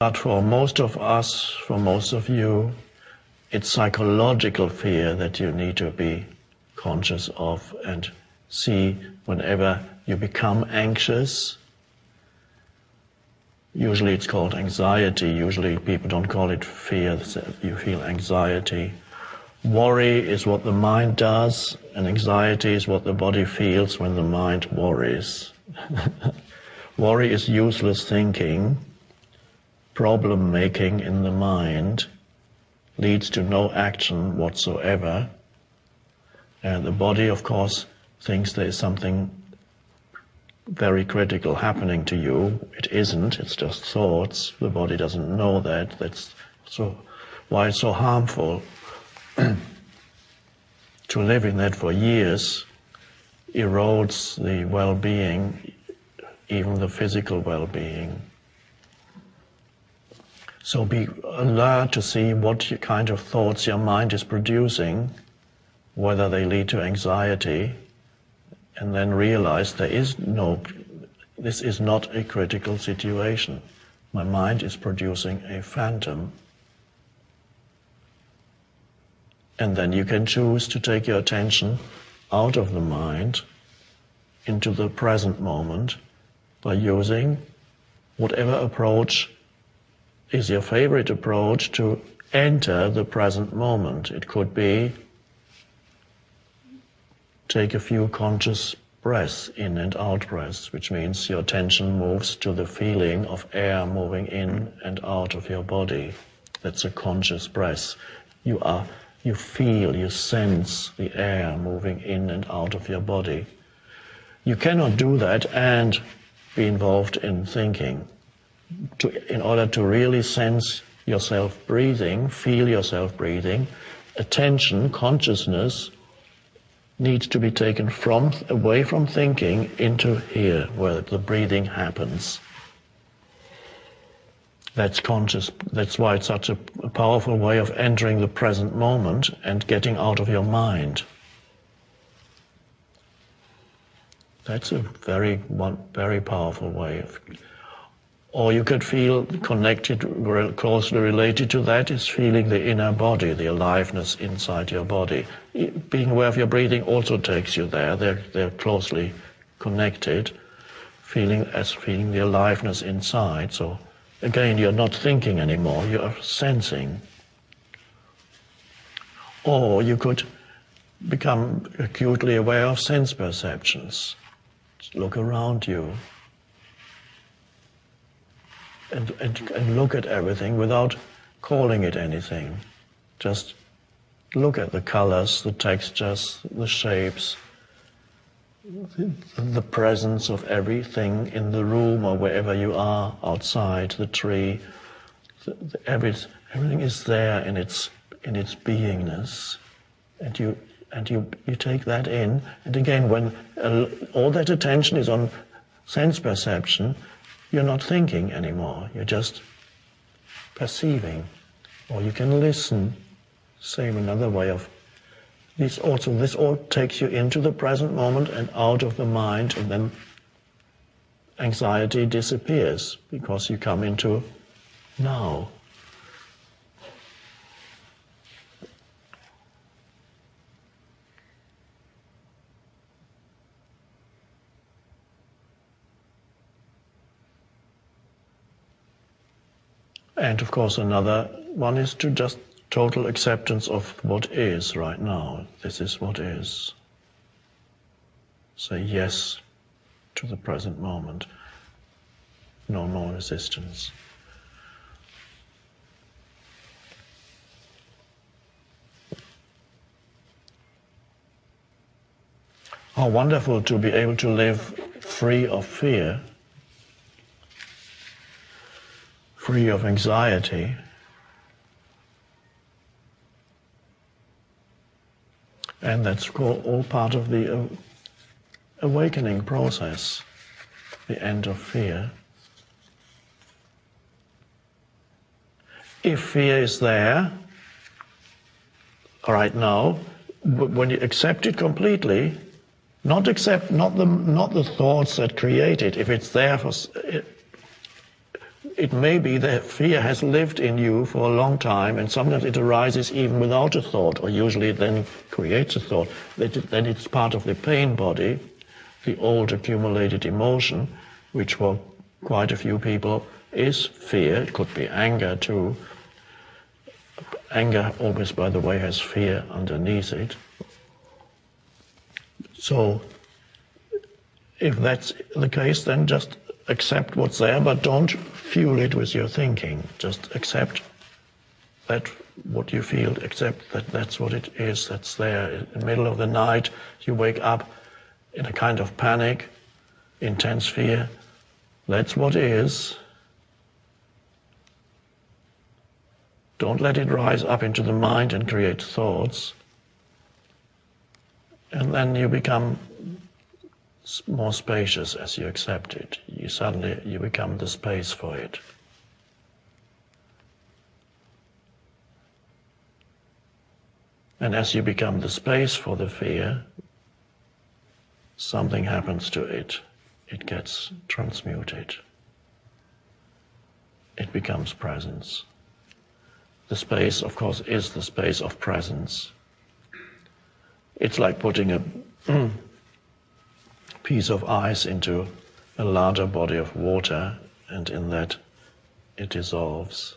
But for most of us, for most of you, it's psychological fear that you need to be conscious of and see whenever you become anxious. Usually it's called anxiety. Usually people don't call it fear. You feel anxiety. Worry is what the mind does, and anxiety is what the body feels when the mind worries. Worry is useless thinking. Problem making in the mind leads to no action whatsoever. And the body, of course, thinks there is something very critical happening to you. It isn't, it's just thoughts. The body doesn't know that. That's so why it's so harmful. To live in that for years erodes the well-being, even the physical well-being. So be alert to see what kind of thoughts your mind is producing, whether they lead to anxiety, and then realize this is not a critical situation. My mind is producing a phantom. And then you can choose to take your attention out of the mind into the present moment by using whatever approach is your favorite approach to enter the present moment. It could be take a few conscious breaths, in and out breaths, which means your attention moves to the feeling of air moving in and out of your body. That's a conscious breath. You feel, you sense the air moving in and out of your body. You cannot do that and be involved in thinking. In order to really sense yourself breathing, feel yourself breathing, attention, consciousness needs to be taken away from thinking into here, where the breathing happens. That's conscious. That's why it's such a powerful way of entering the present moment and getting out of your mind. That's a very powerful way. Or you could feel connected, closely related to that is feeling the inner body, the aliveness inside your body. Being aware of your breathing also takes you there. They're closely connected. Feeling the aliveness inside. So again, you're not thinking anymore, you're sensing. Or you could become acutely aware of sense perceptions. Just look around you. And look at everything without calling it anything. Just look at the colors, the textures, the shapes, the presence of everything in the room or wherever you are, outside, the tree. Everything is there in its beingness, and you take that in. And again, when all that attention is on sense perception, you're not thinking anymore, you're just perceiving. Or you can listen, same another way of this all takes you into the present moment and out of the mind, and then anxiety disappears because you come into now. And of course another one is to just total acceptance of what is right now. This is what is. Say yes to the present moment. No more resistance. How wonderful to be able to live free of fear, free of anxiety. And that's all part of the awakening process, the end of fear. If fear is there, right now, when you accept it completely, not the thoughts that create it, if it's there it may be that fear has lived in you for a long time, and sometimes it arises even without a thought, or usually it then creates a thought. Then it's part of the pain body, the old accumulated emotion, which for quite a few people is fear. It could be anger too. Anger always, by the way, has fear underneath it. So if that's the case, then just accept what's there, but don't fuel it with your thinking. Just accept that what you feel, accept that that's what it is, that's there. In the middle of the night, you wake up in a kind of panic, intense fear. That's what is. Don't let it rise up into the mind and create thoughts. And then you become more spacious as you accept it. You become the space for it. And as you become the space for the fear, something happens to it. It gets transmuted. It becomes presence. The space, of course, is the space of presence. It's like putting a piece of ice into a larger body of water, and in that it dissolves.